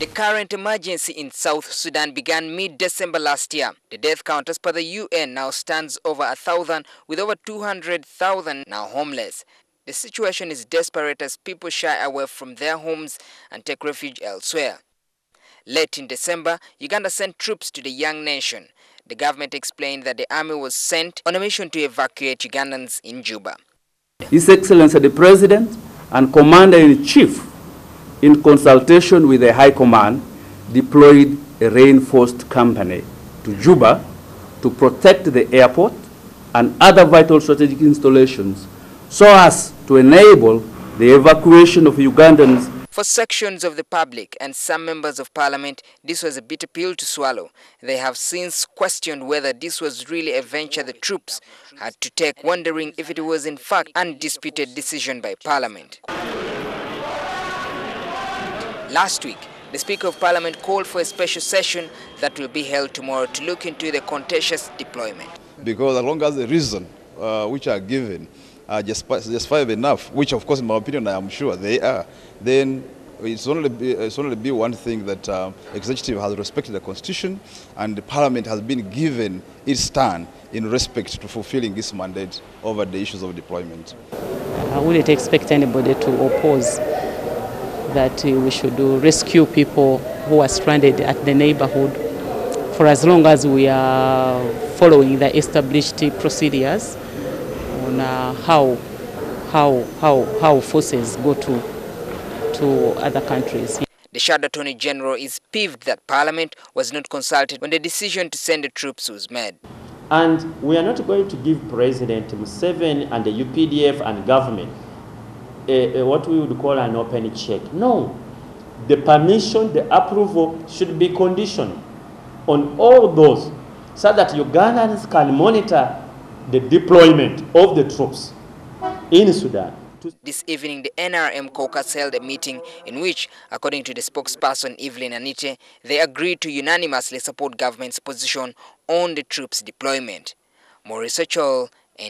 The current emergency in South Sudan began mid-December last year. The death count as per the UN now stands over 1,000, with over 200,000 now homeless. The situation is desperate as people shy away from their homes and take refuge elsewhere. Late in December, Uganda sent troops to the young nation. The government explained that the army was sent on a mission to evacuate Ugandans in Juba. His Excellency the President and Commander-in-Chief, in consultation with the High Command, deployed a reinforced company to Juba to protect the airport and other vital strategic installations so as to enable the evacuation of Ugandans. For sections of the public and some members of parliament, this was a bitter pill to swallow. They have since questioned whether this was really a venture the troops had to take, wondering if it was in fact an undisputed decision by parliament. Last week, the Speaker of Parliament called for a special session that will be held tomorrow to look into the contentious deployment. Because as long as the reason which are given are justifiable enough, which of course in my opinion I am sure they are, then it's only be one thing that executive has respected the constitution and the parliament has been given its stand in respect to fulfilling this mandate over the issues of deployment. I wouldn't expect anybody to oppose that we should rescue people who are stranded at the neighborhood for as long as we are following the established procedures on how forces go to other countries. The Shadow Attorney General is peeved that Parliament was not consulted when the decision to send the troops was made. And we are not going to give President Museveni and the UPDF and government what we would call an open check. No, the permission, the approval should be conditioned on all those so that Ugandans can monitor the deployment of the troops in Sudan. This evening, the NRM caucus held a meeting in which, according to the spokesperson Evelyn Anite, they agreed to unanimously support government's position on the troops' deployment. Maurice Ochol,